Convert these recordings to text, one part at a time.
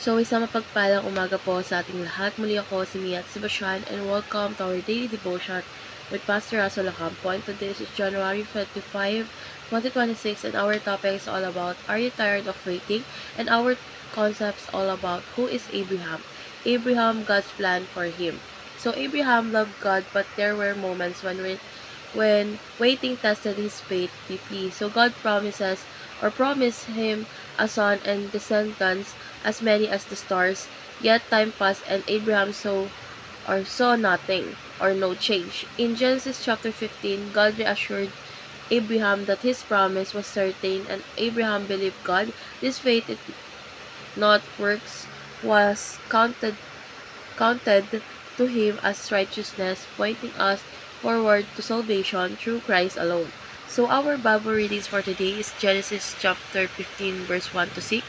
So, isang mapagpalang umaga po sa ating lahat. Muli ako si Mia Sebastian and welcome to our daily devotion with Pastor Russell Ocampo. And today is January 25, 2026 and our topic is all about Are you tired of waiting? And our concept is all about who is Abraham? Abraham, God's plan for him. So, Abraham loved God but there were moments when waiting tested his faith deeply. So God promised him a son and descendants as many as the stars. Yet time passed and Abraham saw nothing or no change. In Genesis chapter 15, God reassured Abraham that his promise was certain and Abraham believed God. This faith, not works, was counted to him as righteousness, pointing us forward to salvation through Christ alone. So our Bible readings for today is Genesis chapter 15 verse 1 to 6.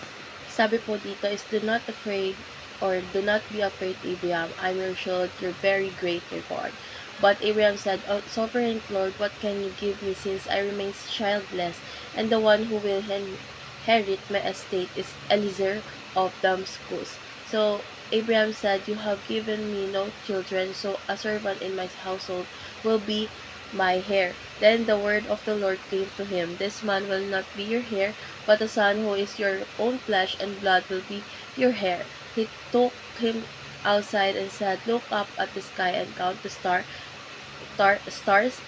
Sabi po dito is do not be afraid, Abraham. I'm your shield, your very great reward. But Abraham said, "Oh, sovereign Lord, what can you give me since I remain childless, and the one who will inherit my estate is Eliezer of Damascus?" So Abraham said, "You have given me no children, so a servant in my household will be my heir." Then the word of the Lord came to him, "This man will not be your heir, but a son who is your own flesh and blood will be your heir." He took him outside and said, "Look up at the sky and count the stars.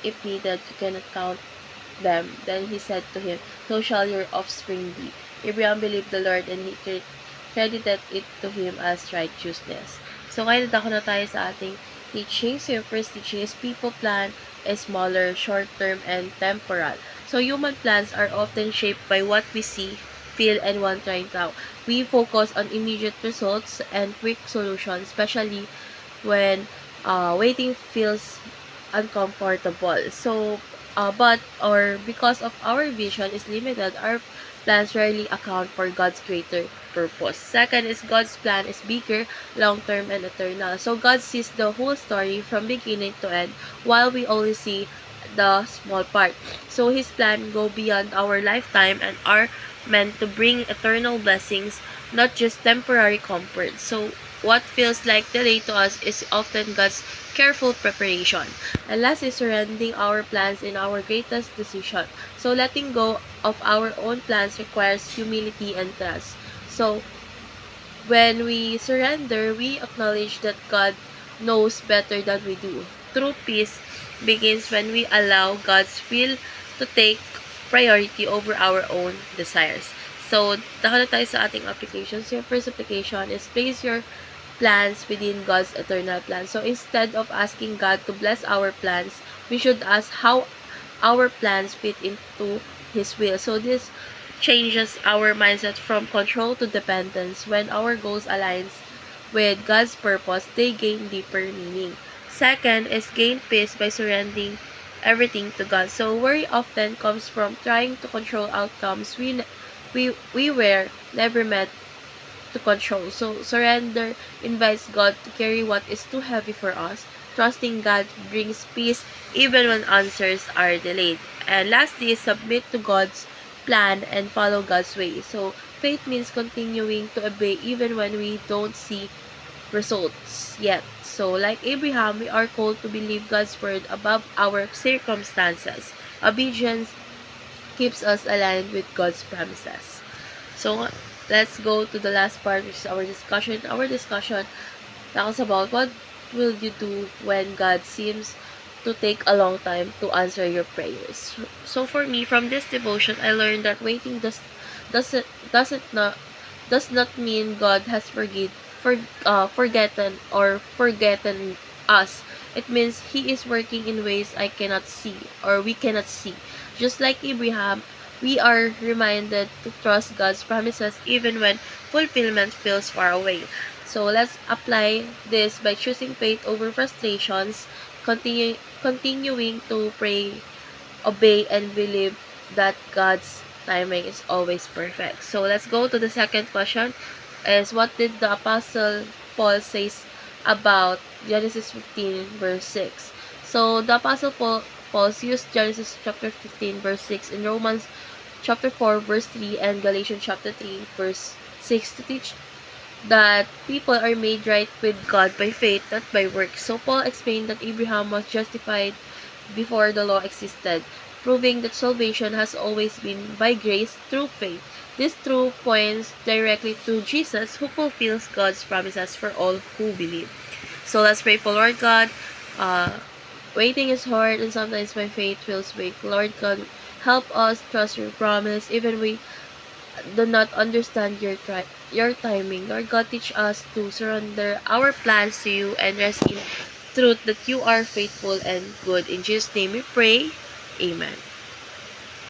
If needed, you cannot count them." Then he said to him, "So shall your offspring be." Abraham believed the Lord and he credited it to him as righteousness. So ngayon ako na tayo sa ating teaching. So yung first teaching is people plan is smaller, short-term, and temporal. So human plans are often shaped by what we see, feel, and want right now. We focus on immediate results and quick solutions, especially when waiting feels uncomfortable. So, because of our vision is limited, our plans rarely account for God's greater purpose. Second is God's plan is bigger, long-term, and eternal. So, God sees the whole story from beginning to end, while we only see the small part. So, His plan go beyond our lifetime and are meant to bring eternal blessings, not just temporary comfort. So, what feels like delay to us is often God's careful preparation. And last is surrendering our plans in our greatest decision. So letting go of our own plans requires humility and trust. So when we surrender, we acknowledge that God knows better than we do. True peace begins when we allow God's will to take priority over our own desires. So, dako na tayo sa ating applications. Your first application is place your plans within God's eternal plan. So, instead of asking God to bless our plans, we should ask how our plans fit into His will. So, this changes our mindset from control to dependence. When our goals align with God's purpose, they gain deeper meaning. Second is gain peace by surrendering everything to God. So worry often comes from trying to control outcomes we were never meant to control. So surrender invites God to carry what is too heavy for us. Trusting God brings peace even when answers are delayed. And lastly is submit to God's plan and follow God's way. So faith means continuing to obey even when we don't see results yet. So, like Abraham, we are called to believe God's word above our circumstances. Obedience keeps us aligned with God's promises. So, let's go to the last part, which is our discussion. Our discussion talks about what will you do when God seems to take a long time to answer your prayers. So, for me, from this devotion, I learned that waiting doesn't doesn't not does not mean God has forgotten us. It means He is working in ways I cannot see or we cannot see. Just like Abraham, we are reminded to trust God's promises even when fulfillment feels far away. So let's apply this by choosing faith over frustrations, continuing to pray, obey, and believe that God's timing is always perfect. So let's go to the second question is what did the Apostle Paul says about Genesis 15 verse 6. So the Apostle Paul used Genesis chapter 15 verse 6 in Romans chapter 4 verse 3 and Galatians chapter 3 verse 6 to teach that people are made right with God by faith, not by works. So Paul explained that Abraham was justified before the law existed, proving that salvation has always been by grace through faith. This truth points directly to Jesus, who fulfills God's promises for all who believe. So let's pray for Lord God. Uh, Waiting is hard, and sometimes my faith feels weak. Lord God, help us trust your promise, even we do not understand your timing. Lord God, teach us to surrender our plans to you and rest in truth that you are faithful and good. In Jesus' name we pray. Amen.